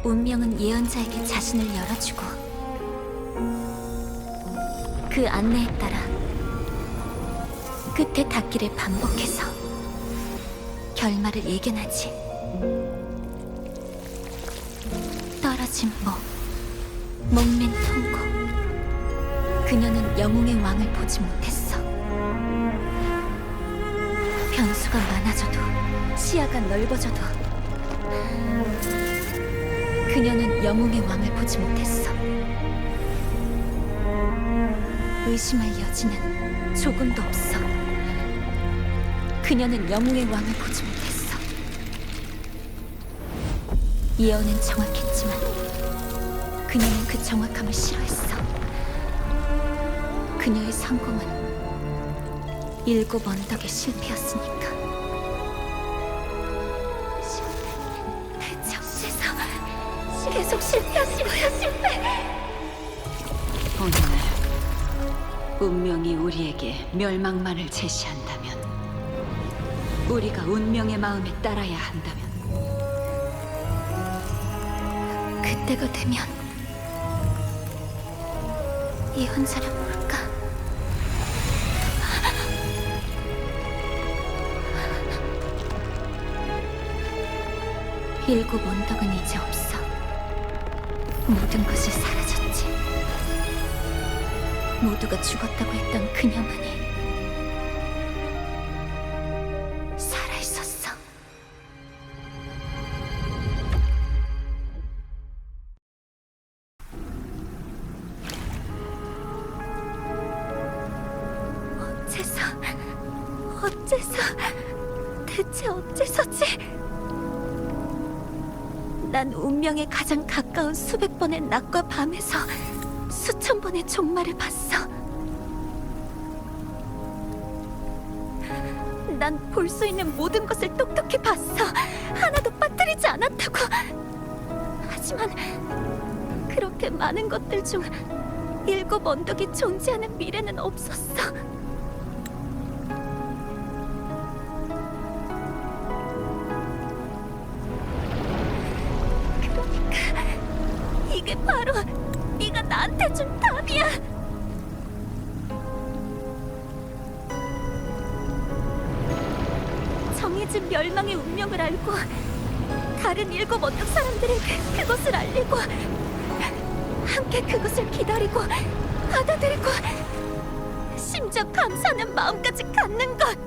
운명은 예언자에게 자신을 열어주고 그 안내에 따라 끝에 닿기를 반복해서 결말을 예견하지. 떨어진 목, 목맨 통고. 그녀는 영웅의 왕을 보지 못했어. 변수가 많아져도, 시야가 넓어져도 그녀는 영웅의 왕을 보지 못했어. 의심할 여지는 조금도 없어. 그녀는 영웅의 왕을 보지 못했어. 예언은 정확했지만 그녀는 그 정확함을 싫어했어. 그녀의 성공은 7 언덕의 실패였으니까. 대체 어째서 계속 실패하는 거야, 실패! 오늘 운명이 우리에게 멸망만을 제시한다면, 우리가 운명의 마음에 따라야 한다면, 그때가 되면 예언자는 뭘까? 일곱 언덕은 이제 없어. 모든 것이 사라졌지. 모두가 죽었다고 했던 그녀만이 살아있었어. 어째서, 대체 어째서지? 난 운명에 가장 가까운 수백 번의 낮과 밤에서 수천 번의 종말을 봤어. 난 볼 수 있는 모든 것을 똑똑히 봤어. 하나도 빠뜨리지 않았다고. 하지만 그렇게 많은 것들 중 7 언덕이 존재하는 미래는 없었어. 이게 바로 네가 나한테 준 답이야. 정해진 멸망의 운명을 알고 다른 7 언덕 사람들에게 그것을 알리고 함께 그것을 기다리고 받아들이고 심지어 감사하는 마음까지 갖는 것.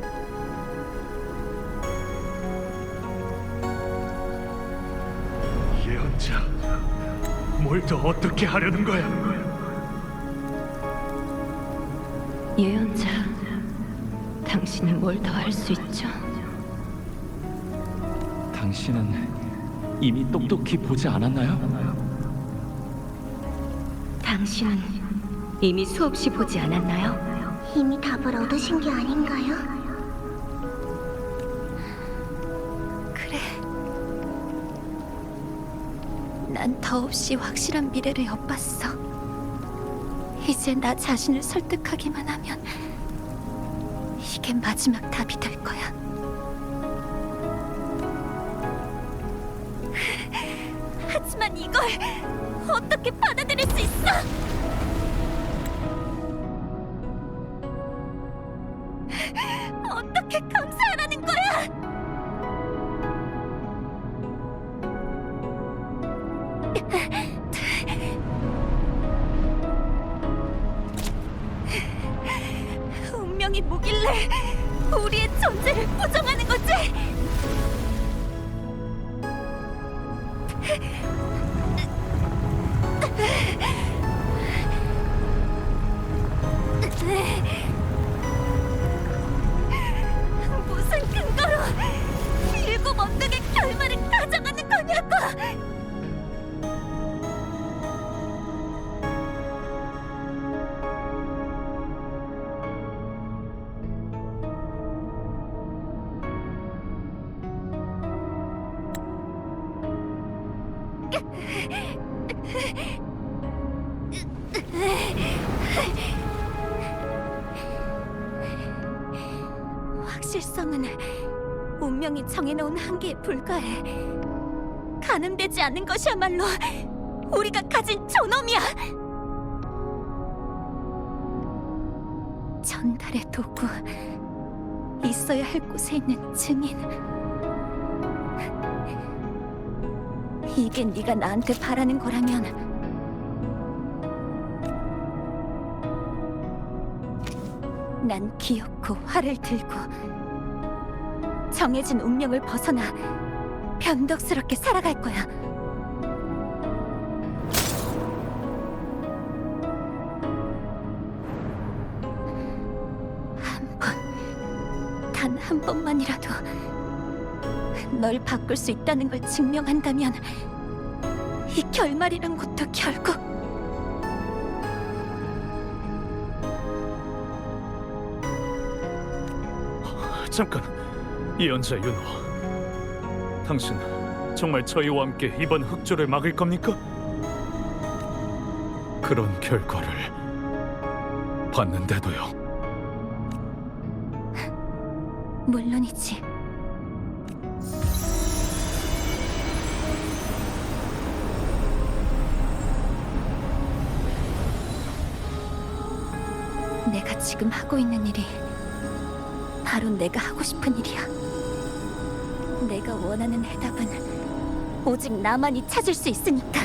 예언자, 뭘 더 어떻게 하려는 거야? 예언자, 당신은 뭘 더 할 수 있죠? 당신은 이미 똑똑히 보지 않았나요? 당신은 이미 수없이 보지 않았나요? 이미 답을 얻으신 게 아닌가요? 그래. 난 더없이 확실한 미래를 엿봤어. 이제 나 자신을 설득하기만 하면 이게 마지막 답이 될 거야. 하지만 이걸 어떻게 받아들일 수 있어? 어떻게 감사하라는 거야? 운명이 뭐길래 우리의 존재를 부정하는 거지? 무슨 근거로 7 언덕의 결말을 가정하는 거냐고! 확실성은 운명이 정해놓은 한계에 불과해. 가늠되지 않는 것이야말로 우리가 가진 존엄이야. 전달의 도구, 있어야 할 곳에 있는 증인. 이게 네가 나한테 바라는 거라면 난 기어코 활을 들고 정해진 운명을 벗어나 변덕스럽게 살아갈 거야. 단 한 번만이라도 널 바꿀 수 있다는 걸 증명한다면 이 결말이란 것도 결국 잠깐, 예언자 윤호. 당신 정말 저희와 함께 이번 흑조를 막을 겁니까? 그런 결과를 봤는데도요. 물론이지. 내가 지금 하고 있는 일이 바로 내가 하고 싶은 일이야. 내가 원하는 해답은 오직 나만이 찾을 수 있으니까.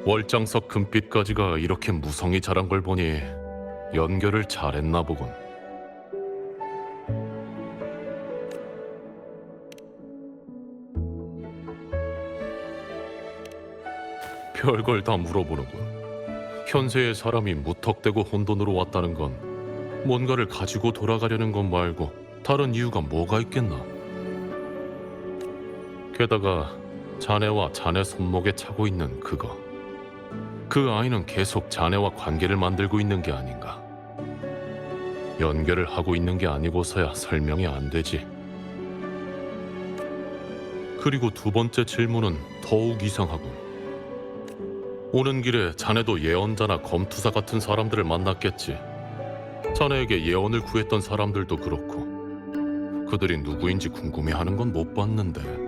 월장석 금빛까지가 이렇게 무성히 자란 걸 보니 연결을 잘했나 보군. 별걸 다 물어보는군. 현세의 사람이 무턱대고 혼돈으로 왔다는 건 뭔가를 가지고 돌아가려는 것 말고 다른 이유가 뭐가 있겠나. 게다가 자네와 자네 손목에 차고 있는 그거. 그 아이는 계속 자네와 관계를 만들고 있는 게 아닌가. 연결을 하고 있는 게 아니고서야 설명이 안 되지. 그리고 두 번째 질문은 더욱 이상하군. 오는 길에 자네도 예언자나 검투사 같은 사람들을 만났겠지. 자네에게 예언을 구했던 사람들도 그렇고 그들이 누구인지 궁금해하는 건 못 봤는데.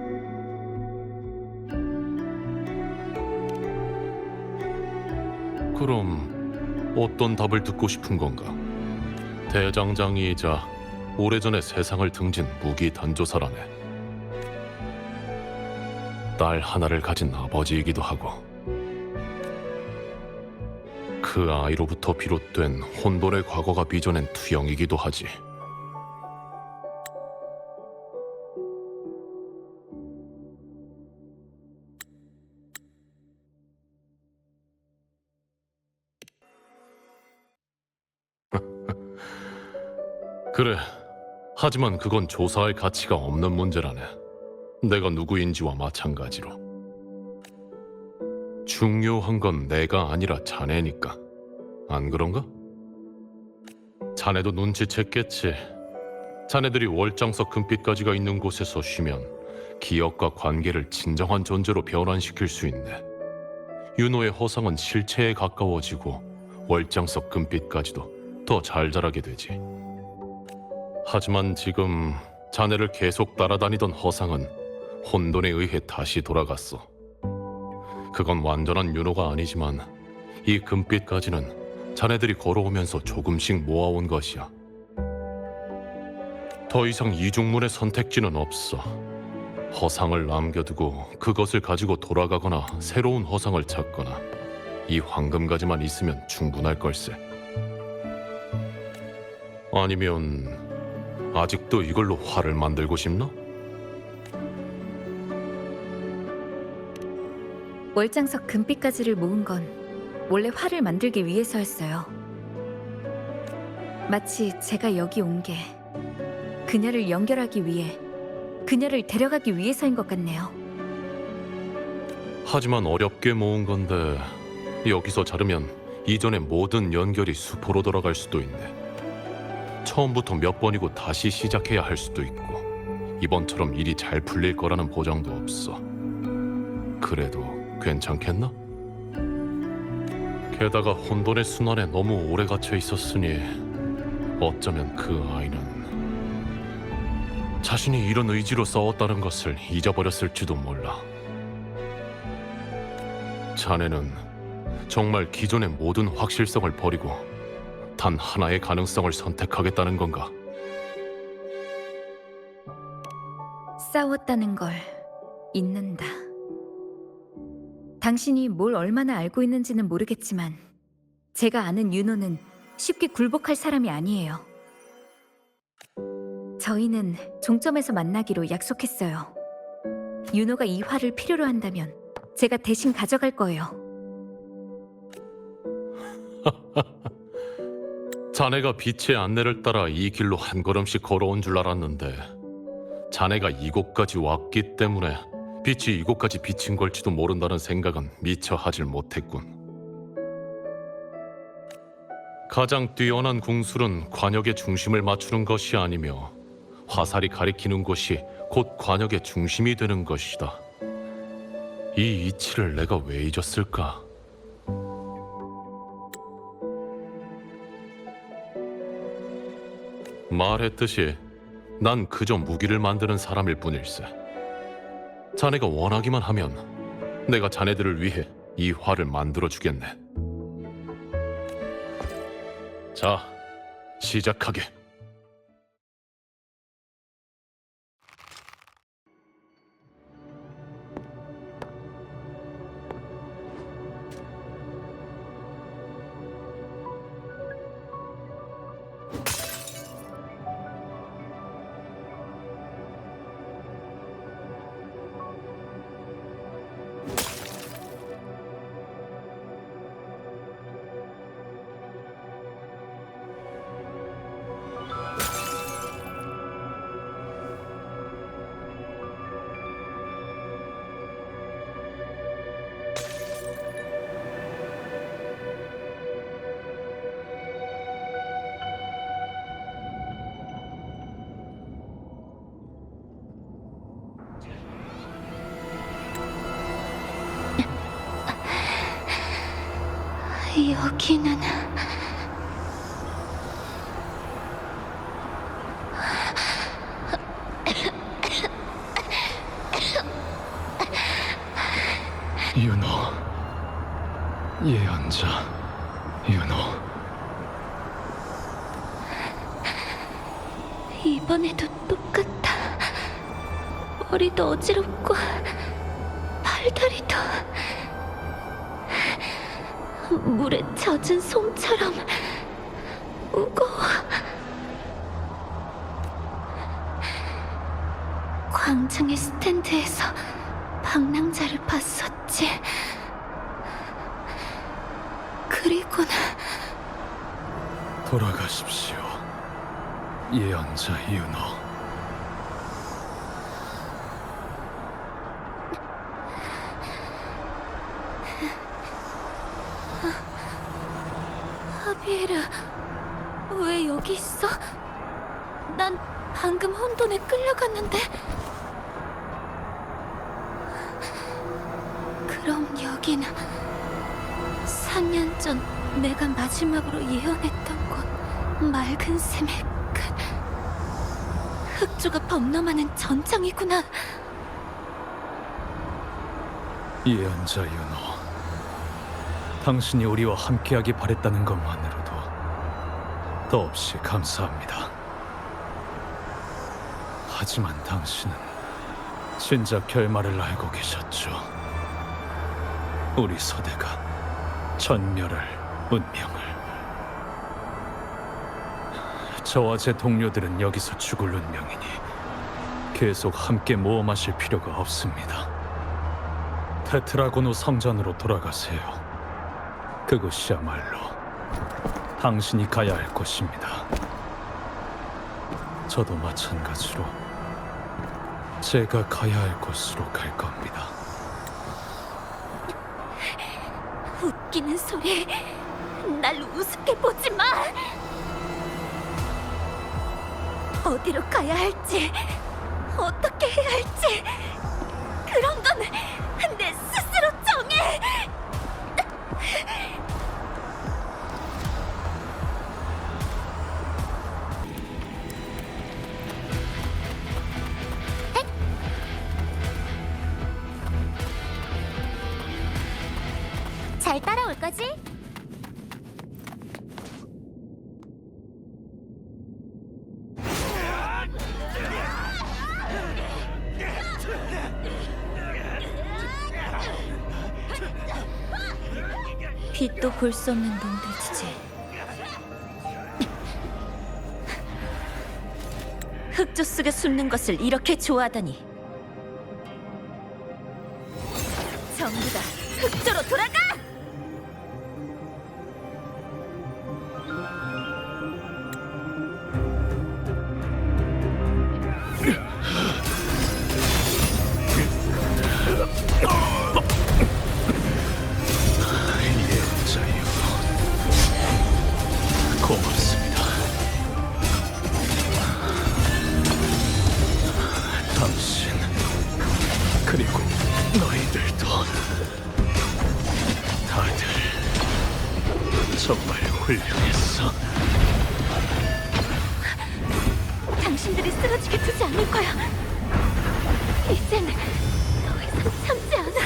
그럼 어떤 답을 듣고 싶은 건가? 대장장이이자 오래전에 세상을 등진 무기 단조사라네. 딸 하나를 가진 아버지이기도 하고 그 아이로부터 비롯된 혼돈의 과거가 빚어낸 투영이기도 하지. 그래, 하지만 그건 조사할 가치가 없는 문제라네. 내가 누구인지와 마찬가지로. 중요한 건 내가 아니라 자네니까. 안 그런가? 자네도 눈치챘겠지. 자네들이 월장석 금빛가지가 있는 곳에서 쉬면 기억과 관계를 진정한 존재로 변환시킬 수 있네. 윤호의 허상은 실체에 가까워지고 월장석 금빛가지도 더 잘 자라게 되지. 하지만 지금 자네를 계속 따라다니던 허상은 혼돈에 의해 다시 돌아갔어. 그건 완전한 윤호가 아니지만 이 금빛까지는 자네들이 걸어오면서 조금씩 모아온 것이야. 더 이상 이중문의 선택지는 없어. 허상을 남겨두고 그것을 가지고 돌아가거나 새로운 허상을 찾거나 이 황금가지만 있으면 충분할 걸세. 아니면 아직도 이걸로 활을 만들고 싶나? 월장석 금빛가지를 모은 건 원래 활을 만들기 위해서였어요. 마치 제가 여기 온 게 그녀를 연결하기 위해, 그녀를 데려가기 위해서인 것 같네요. 하지만 어렵게 모은 건데 여기서 자르면 이전의 모든 연결이 수포로 돌아갈 수도 있네. 처음부터 몇 번이고 다시 시작해야 할 수도 있고 이번처럼 일이 잘 풀릴 거라는 보장도 없어. 그래도 괜찮겠나? 게다가 혼돈의 순환에 너무 오래 갇혀 있었으니 어쩌면 그 아이는 자신이 이런 의지로 싸웠다는 것을 잊어버렸을지도 몰라. 자네는 정말 기존의 모든 확실성을 버리고 단 하나의 가능성을 선택하겠다는 건가? 싸웠다는 걸 잊는다. 당신이 뭘 얼마나 알고 있는지는 모르겠지만 제가 아는 윤호는 쉽게 굴복할 사람이 아니에요. 저희는 종점에서 만나기로 약속했어요. 윤호가 이 활을 필요로 한다면 제가 대신 가져갈 거예요. 자네가 빛의 안내를 따라 이 길로 한 걸음씩 걸어온 줄 알았는데 자네가 이곳까지 왔기 때문에 빛이 이곳까지 비친 걸지도 모른다는 생각은 미처 하질 못했군. 가장 뛰어난 궁술은 관역의 중심을 맞추는 것이 아니며 화살이 가리키는 곳이 곧 관역의 중심이 되는 것이다. 이 이치를 내가 왜 잊었을까? 말했듯이 난 그저 무기를 만드는 사람일 뿐일세. 자네가 원하기만 하면 내가 자네들을 위해 이 활을 만들어 주겠네. 자, 시작하게. 여기는 윤호, 예언자, 윤호. 이번에도 똑같아. 머리도 어지럽고 팔다리도 물에 젖은 솜처럼 무거워. 광장의 스탠드에서 방랑자를 봤었지. 그리고는 돌아가십시오, 예언자 윤호. 하비에르, 왜 여기 있어? 난 방금 혼돈에 끌려갔는데. 그럼 여긴 4년 전 내가 마지막으로 예언했던 곳, 맑은 샘의 끝. 흑조가 범람하는 전장이구나. 예언자 윤호, 당신이 우리와 함께하기 바랬다는 것만으로도 더없이 감사합니다. 하지만 당신은 진작 결말을 알고 계셨죠. 우리 서대가 전멸할 운명을. 저와 제 동료들은 여기서 죽을 운명이니 계속 함께 모험하실 필요가 없습니다. 테트라고노 성전으로 돌아가세요. 그곳이야말로 당신이 가야 할 곳입니다. 저도 마찬가지로 제가 가야 할 곳으로 갈 겁니다. 웃기는 소리. 날 우습게 보지 마. 어디로 가야 할지, 어떻게 해야 할지 그런 건 내 스스로 정해. 잘 따라올 거지? 빛도 볼 수 없는 놈들 주제. 흑조 속에 숨는 것을 이렇게 좋아하다니. 전부 다 흑조로 돌아가! 예언자 유노, 고맙습니다. 당신 그리고 너희들도 다들 정말 훌륭했어. 당신들이 쓰러지게 두지 않을 거야. 이젠 더 이상 참지 않아.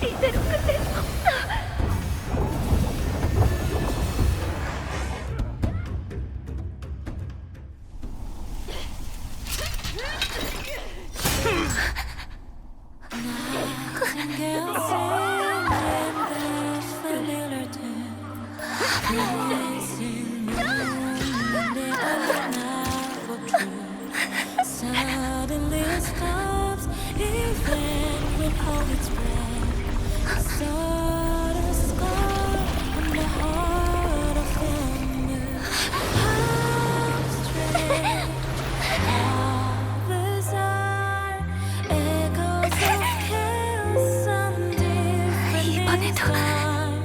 이대로 끝낼 수 없어. Suddenly it stops, even with all its breath. Sort of scar on the heart of thunder. Heartstring, others are echoes of chaos on different 이번에도 time.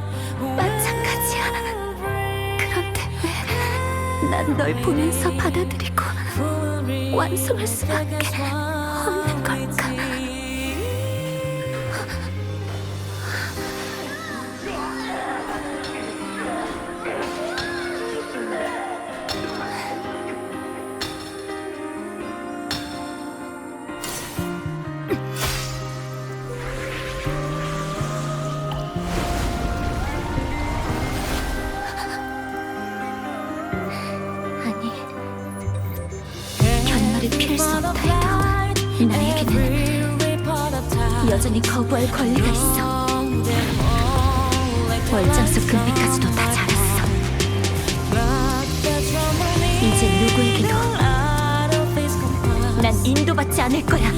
마찬가지야. 그런데 왜 난 널 보면서 받아들이고 완성할 수밖에 없는 걸까? 아니, 결말을 피할 수 없다 해도 나에게는 여전히 거부할 권리가 있어. 월장석 금빛까지도 다 자랐어. 이제 누구에게도 난 인도받지 않을 거야.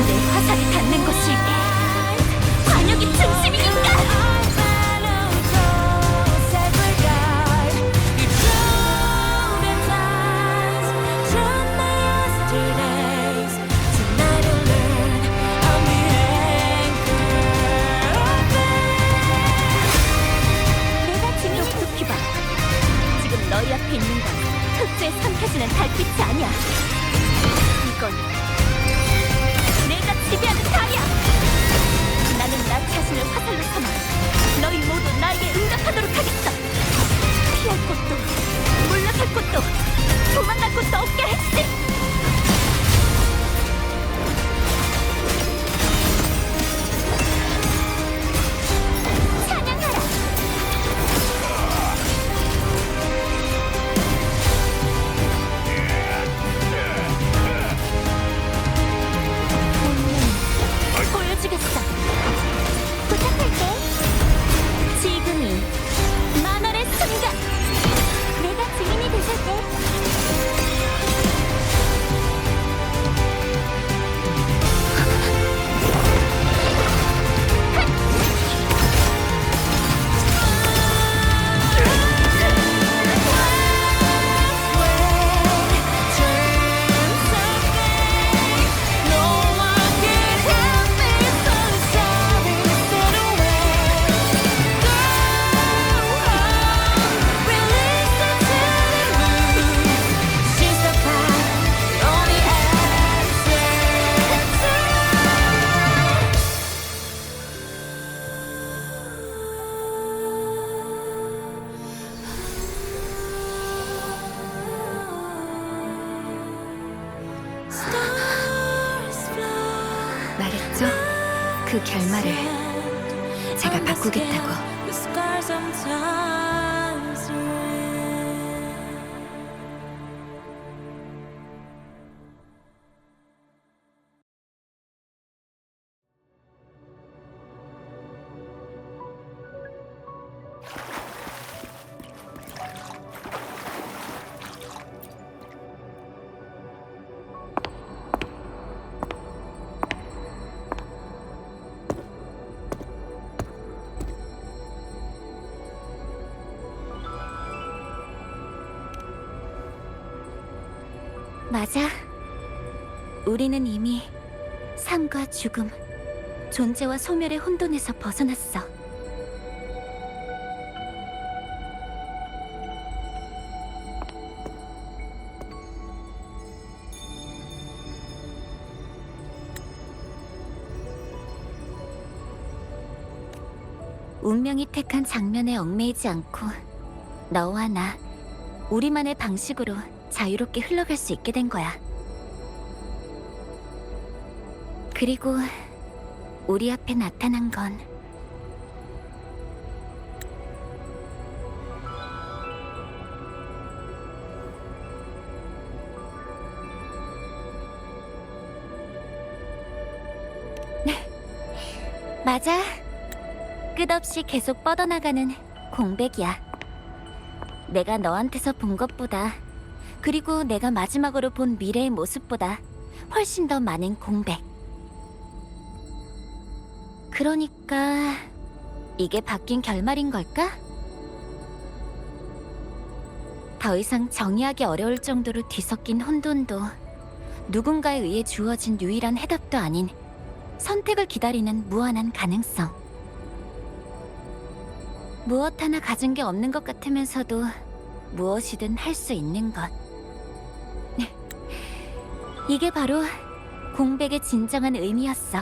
내 화살이 닿는 곳이 관역의 중심이니까. 내가 지금 그 결말을 제가 바꾸겠다고. The scars sometimes win. 맞아. 우리는 이미 삶과 죽음, 존재와 소멸의 혼돈에서 벗어났어. 운명이 택한 장면에 얽매이지 않고 너와 나, 우리만의 방식으로 자유롭게 흘러갈 수 있게 된 거야. 그리고 우리 앞에 나타난 건 맞아. 끝없이 계속 뻗어나가는 공백이야. 내가 너한테서 본 것보다, 그리고 내가 마지막으로 본 미래의 모습보다 훨씬 더 많은 공백. 그러니까 이게 바뀐 결말인 걸까? 더 이상 정의하기 어려울 정도로 뒤섞인 혼돈도 누군가에 의해 주어진 유일한 해답도 아닌 선택을 기다리는 무한한 가능성. 무엇 하나 가진 게 없는 것 같으면서도 무엇이든 할 수 있는 것. 이게 바로 공백의 진정한 의미였어.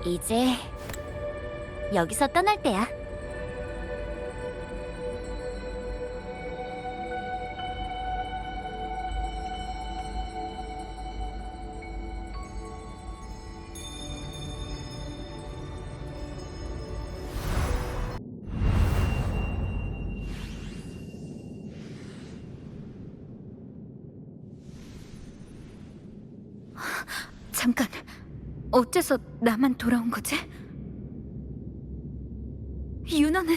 이제 여기서 떠날 때야. 잠깐, 어째서 나만 돌아온 거지? 윤호는...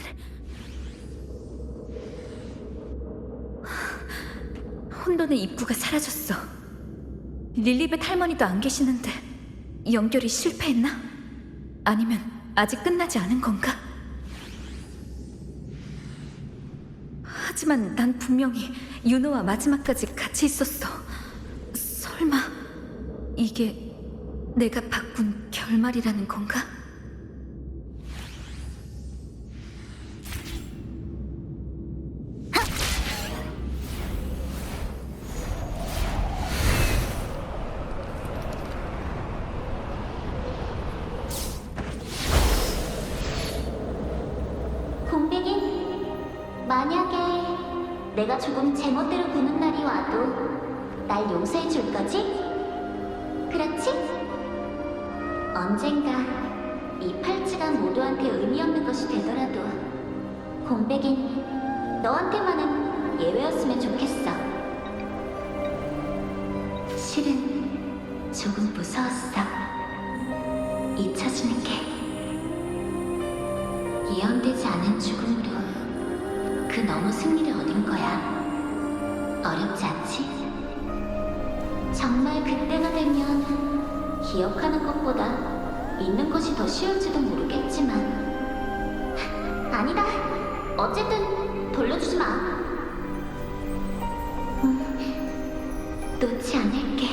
혼돈의 입구가 사라졌어. 릴리벳 할머니도 안 계시는데 연결이 실패했나? 아니면 아직 끝나지 않은 건가? 하지만 난 분명히 윤호와 마지막까지 같이 있었어. 설마 이게 내가 바꾼 결말이라는 건가? 공백인, 만약에 내가 조금 제멋대로 구는 날이 와도 날 용서해 줄 거지? 그렇지? 언젠가 이 팔찌가 모두한테 의미 없는 것이 되더라도 공백인, 너한테만은 예외였으면 좋겠어. 실은 조금 무서웠어. 잊혀지는 게. 예언되지 않은 죽음으로 그 너무 승리를 얻은 거야. 어렵지 않지? 정말 그때가 되면 기억하는 것보다 잊는 것이 더 쉬울지도 모르겠지만 아니다. 어쨌든 돌려주지 마. 놓지 않을게.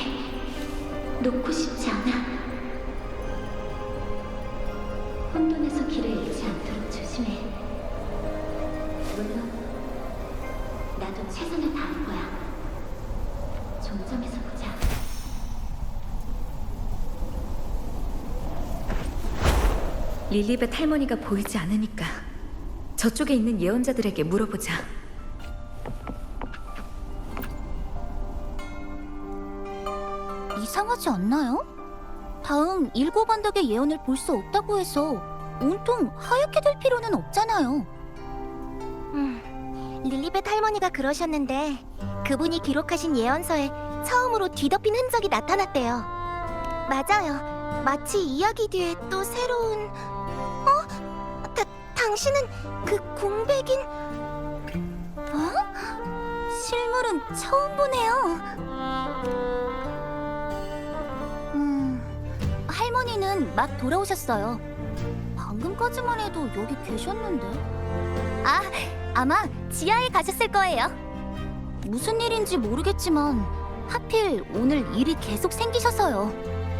놓고 싶지 않아. 혼돈에서 길을 잃지 않도록 조심해. 물론 나도 최선을 다할 거야. 종점에서 보자. 릴리벳 할머니가 보이지 않으니까 저쪽에 있는 예언자들에게 물어보자. 이상하지 않나요? 다음 7언덕의 예언을 볼 수 없다고 해서 온통 하얗게 될 필요는 없잖아요. 릴리벳 할머니가 그러셨는데 그분이 기록하신 예언서에 처음으로 뒤덮인 흔적이 나타났대요. 맞아요. 마치 이야기 뒤에 또 새로운... 당신은 그 공백인... 실물은 처음 보네요. 할머니는 막 돌아오셨어요. 방금까지만 해도 여기 계셨는데. 아마 지하에 가셨을 거예요. 무슨 일인지 모르겠지만 하필 오늘 일이 계속 생기셔서요.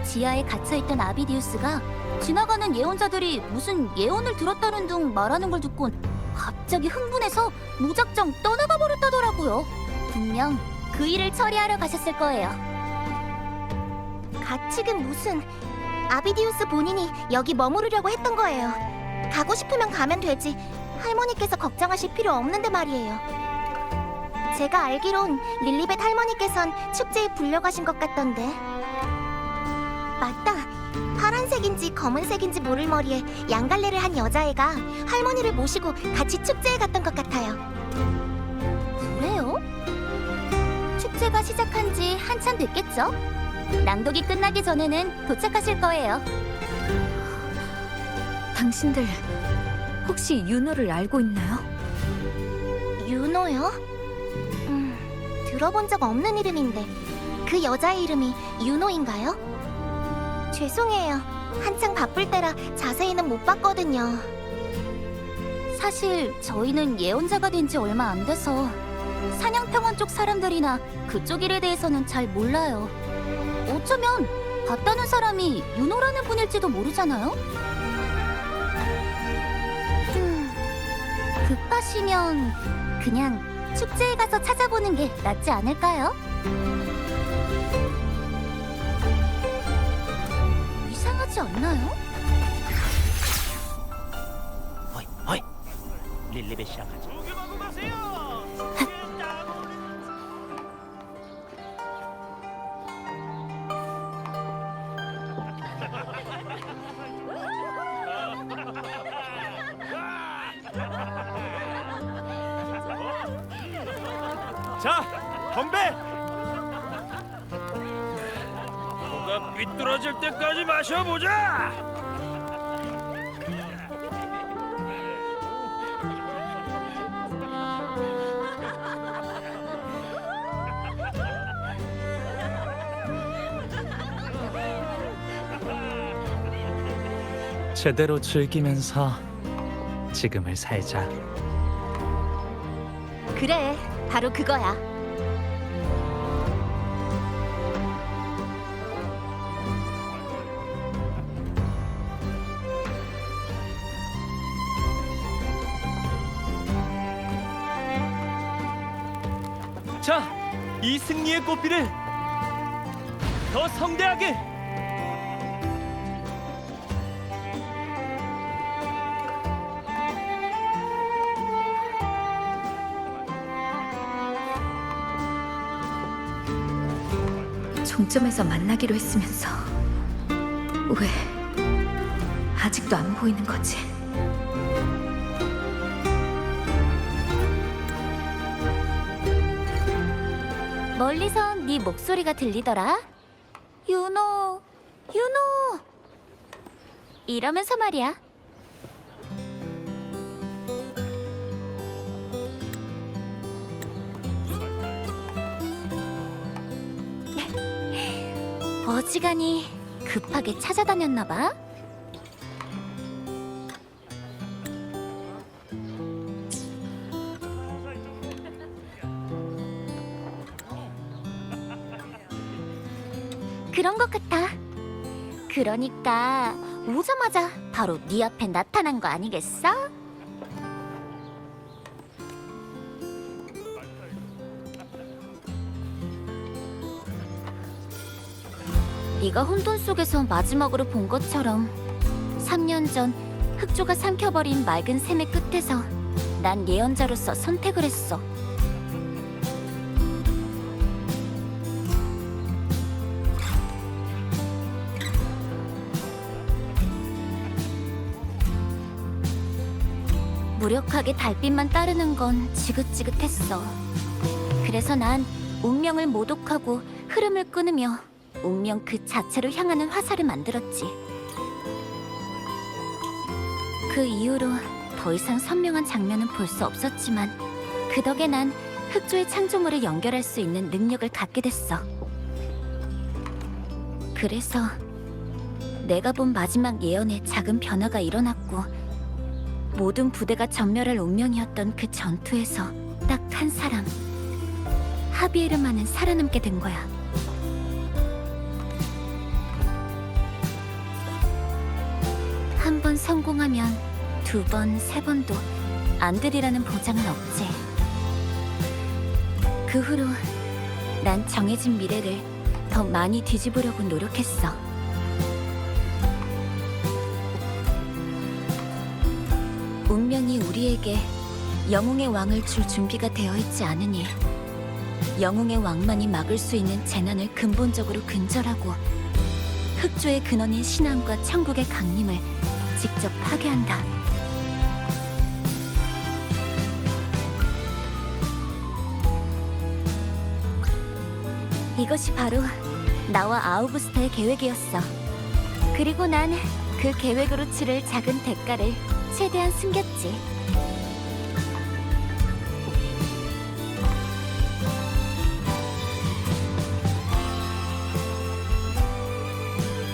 지하에 갇혀있던 아비디우스가 지나가는 예언자들이 무슨 예언을 들었다는 둥 말하는 걸 듣곤 갑자기 흥분해서 무작정 떠나가 버렸다더라고요. 분명 그 일을 처리하러 가셨을 거예요. 가축은 무슨... 아비디우스 본인이 여기 머무르려고 했던 거예요. 가고 싶으면 가면 되지. 할머니께서 걱정하실 필요 없는데 말이에요. 제가 알기론 릴리벳 할머니께선 축제에 불려가신 것 같던데. 맞다. 파란색인지 검은색인지 모를 머리에 양갈래를 한 여자애가 할머니를 모시고 같이 축제에 갔던 것 같아요. 그래요? 축제가 시작한 지 한참 됐겠죠? 낭독이 끝나기 전에는 도착하실 거예요. 당신들 혹시 윤호를 알고 있나요? 윤호요? 들어본 적 없는 이름인데 그 여자의 이름이 윤호인가요? 죄송해요. 한창 바쁠 때라 자세히는 못 봤거든요. 사실 저희는 예언자가 된 지 얼마 안 돼서 사냥평원 쪽 사람들이나 그쪽 일에 대해서는 잘 몰라요. 어쩌면 봤다는 사람이 윤호라는 분일지도 모르잖아요? 급하시면 그냥 축제에 가서 찾아보는 게 낫지 않을까요? 이상하지 않나요? 어이 릴리벳 시작하자. 자, 건배! 뭐가 삐뚤어질 때까지 마셔보자! 제대로 즐기면서 지금을 살자. 그래, 바로 그거야. 자, 이 승리의 꽃비를 더 성대하게! 종점에서 만나기로 했으면서 왜 아직도 안 보이는 거지? 멀리선 네 목소리가 들리더라. 윤호, 윤호. 이러면서 말이야. 어지간히 급하게 찾아다녔나 봐. 그런 것 같아. 그러니까 오자마자 바로 네 앞에 나타난 거 아니겠어? 네가 혼돈 속에서 마지막으로 본 것처럼 3년 전 흑조가 삼켜버린 맑은 샘의 끝에서 난 예언자로서 선택을 했어. 무력하게 달빛만 따르는 건 지긋지긋했어. 그래서 난 운명을 모독하고 흐름을 끊으며 운명 그 자체로 향하는 화살을 만들었지. 그 이후로 더 이상 선명한 장면은 볼 수 없었지만 그 덕에 난 흑조의 창조물을 연결할 수 있는 능력을 갖게 됐어. 그래서 내가 본 마지막 예언에 작은 변화가 일어났고 모든 부대가 전멸할 운명이었던 그 전투에서 딱 한 사람, 하비에르만은 살아남게 된 거야. 한 번 성공하면 두 번, 세 번도 안 되리라는 보장은 없지. 그 후로 난 정해진 미래를 더 많이 뒤집으려고 노력했어. 운명이 우리에게 영웅의 왕을 줄 준비가 되어 있지 않으니 영웅의 왕만이 막을 수 있는 재난을 근본적으로 근절하고 흑조의 근원인 신앙과 천국의 강림을 직접 파괴한다. 이것이 바로 나와 아우구스타의 계획이었어. 그리고 난 그 계획으로 치를 작은 대가를 최대한 숨겼지.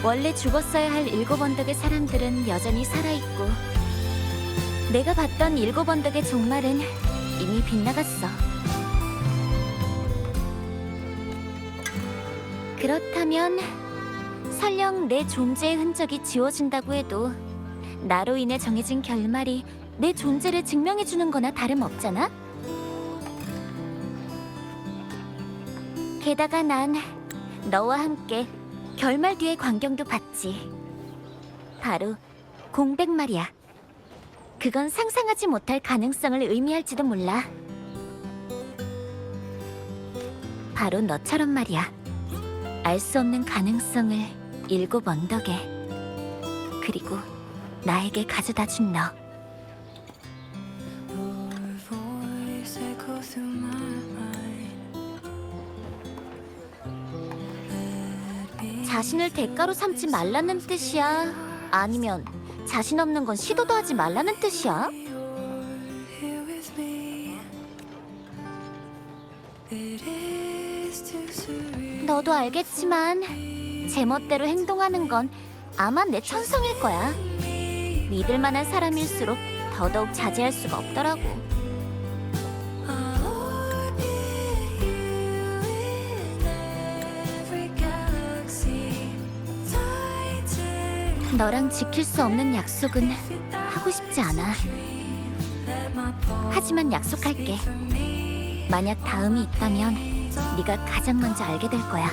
원래 죽었어야 할 일곱 언덕의 사람들은 여전히 살아있고 내가 봤던 일곱 언덕의 종말은 이미 빗나갔어. 그렇다면 설령 내 존재의 흔적이 지워진다고 해도 나로 인해 정해진 결말이 내 존재를 증명해주는 거나 다름없잖아? 게다가 난 너와 함께 결말 뒤의 광경도 봤지. 바로 공백 말이야. 그건 상상하지 못할 가능성을 의미할지도 몰라. 바로 너처럼 말이야. 알 수 없는 가능성을 일곱 언덕에 그리고 나에게 가져다준 너. 자신을 대가로 삼지 말라는 뜻이야? 아니면 자신 없는 건 시도도 하지 말라는 뜻이야? 너도 알겠지만 제멋대로 행동하는 건 아마 내 천성일 거야. 믿을 만한 사람일수록 더더욱 자제할 수가 없더라고. 너랑 지킬 수 없는 약속은 하고 싶지 않아. 하지만 약속할게. 만약 다음이 있다면 네가 가장 먼저 알게 될 거야.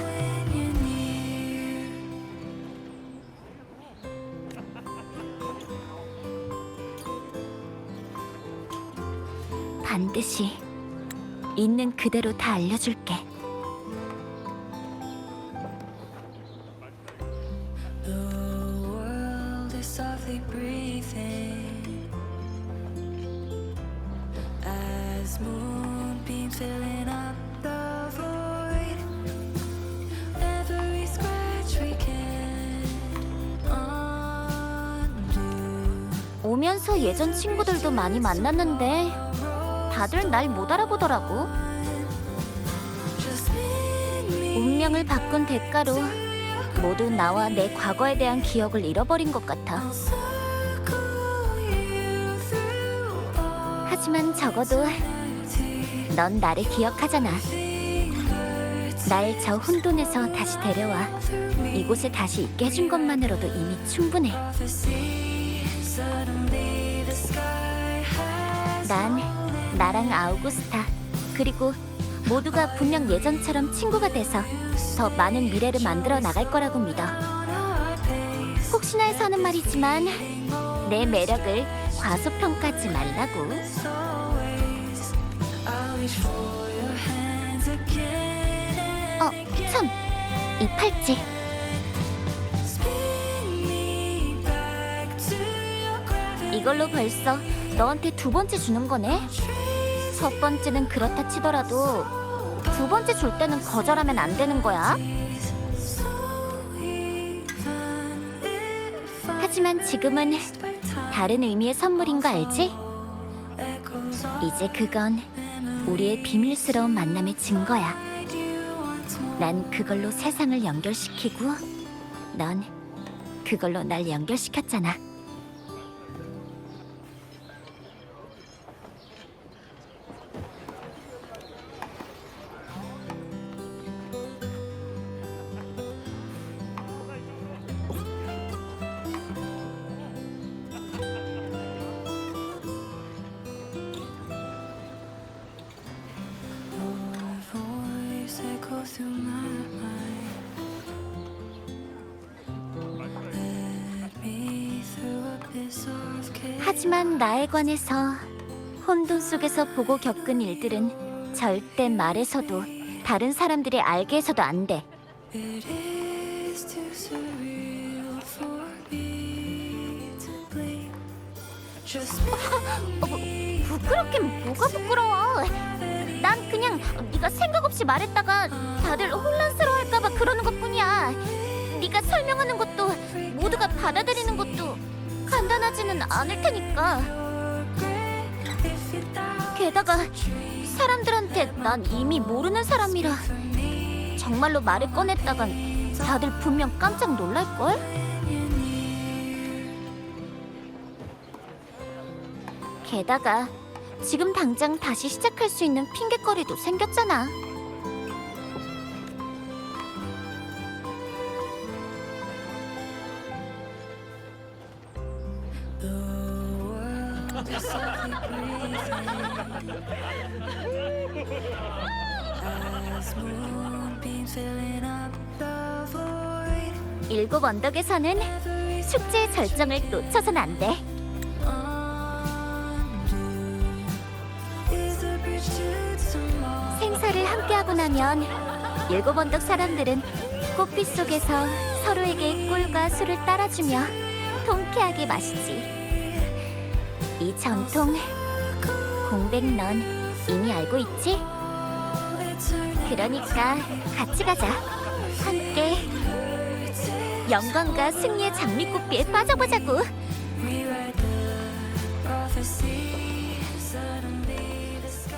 반드시 있는 그대로 다 알려줄게. Softly breathing as moonbeams filling up the void. Every scratch we can undo. 오면서 예전 친구들도 많이 만났는데 다들 날 못 알아보더라고. 운명을 바꾼 대가로 모두 나와 내 과거에 대한 기억을 잃어버린 것 같아. 하지만 적어도 넌 나를 기억하잖아. 날 저 혼돈에서 다시 데려와 이곳에 다시 있게 해준 것만으로도 이미 충분해. 난 나랑 아우구스타 그리고 모두가 분명 예전처럼 친구가 돼서 더 많은 미래를 만들어 나갈 거라고 믿어. 혹시나 해서 하는 말이지만 내 매력을 과소평가하지 말라고. 참! 이 팔찌. 이걸로 벌써 너한테 두 번째 주는 거네. 첫 번째는 그렇다 치더라도 두 번째 줄 때는 거절하면 안 되는 거야. 하지만 지금은 다른 의미의 선물인 거 알지? 이제 그건 우리의 비밀스러운 만남의 증거야. 난 그걸로 세상을 연결시키고 넌 그걸로 날 연결시켰잖아. voice echo through my mind. Led me through abyss of chaos. 하지만 나에 관해서 혼돈 속에서 보고 겪은 일들은 절대 말해서도 다른 사람들이 알게 해서도 안 돼. It is too surreal for me to blink. Just 부끄럽긴 뭐가 부끄러워. 난 그냥 네가 생각 없이 말했다가 다들 혼란스러워할까봐 그러는 것뿐이야. 네가 설명하는 것도 모두가 받아들이는 것도 간단하지는 않을 테니까. 게다가 사람들한테 난 이미 모르는 사람이라 정말로 말을 꺼냈다간 다들 분명 깜짝 놀랄걸? 게다가 지금 당장 다시 시작할 수 있는 핑곗거리도 생겼잖아. the world is softly breathing as moonbeams filling up the void. 일곱 언덕에서는 축제의 절정을 놓쳐선 안 돼. Is the bridge to tomorrow? 생사를 함께하고 나면 일곱 언덕 사람들은 꽃빛 속에서 서로에게 꿀과 술을 따라주며 통쾌하게 마시지. 이 전통 공백 넌 이미 알고 있지? 그러니까 같이 가자. 함께 영광과 승리의 장미꽃비에 빠져보자고. Rewrite the prophecy. Suddenly the sky.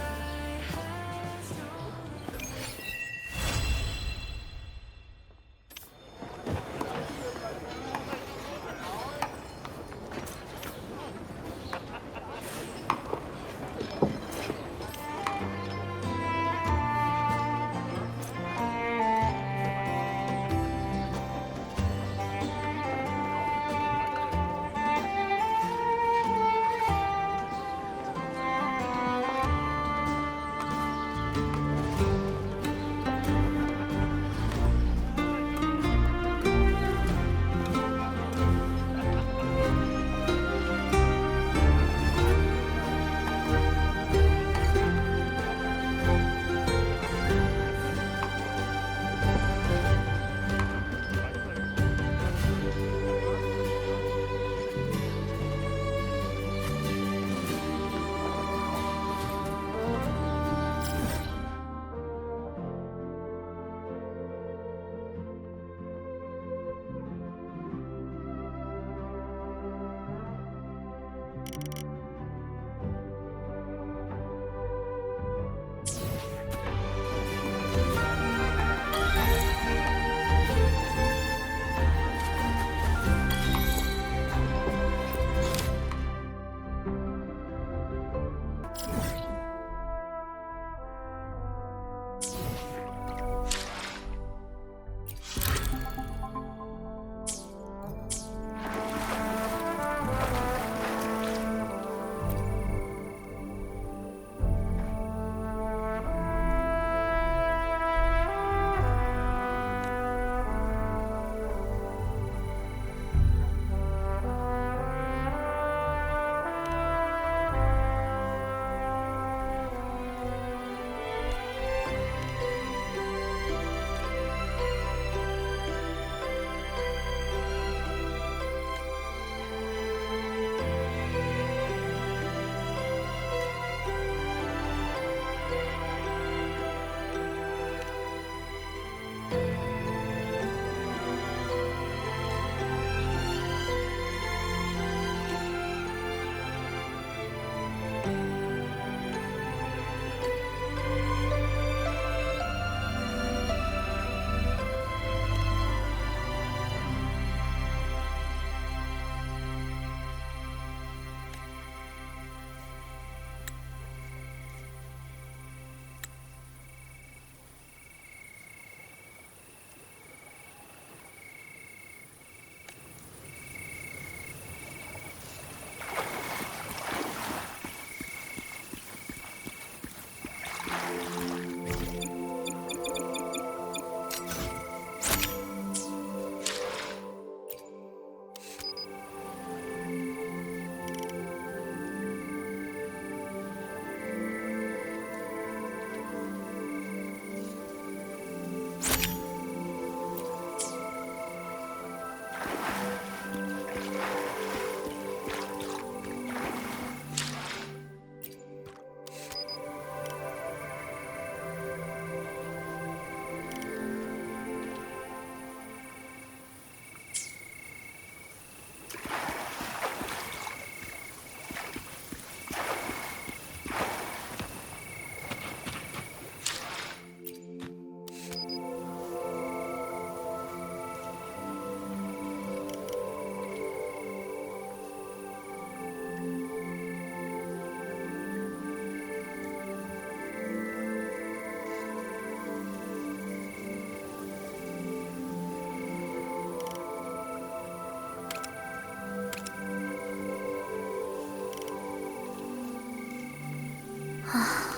아,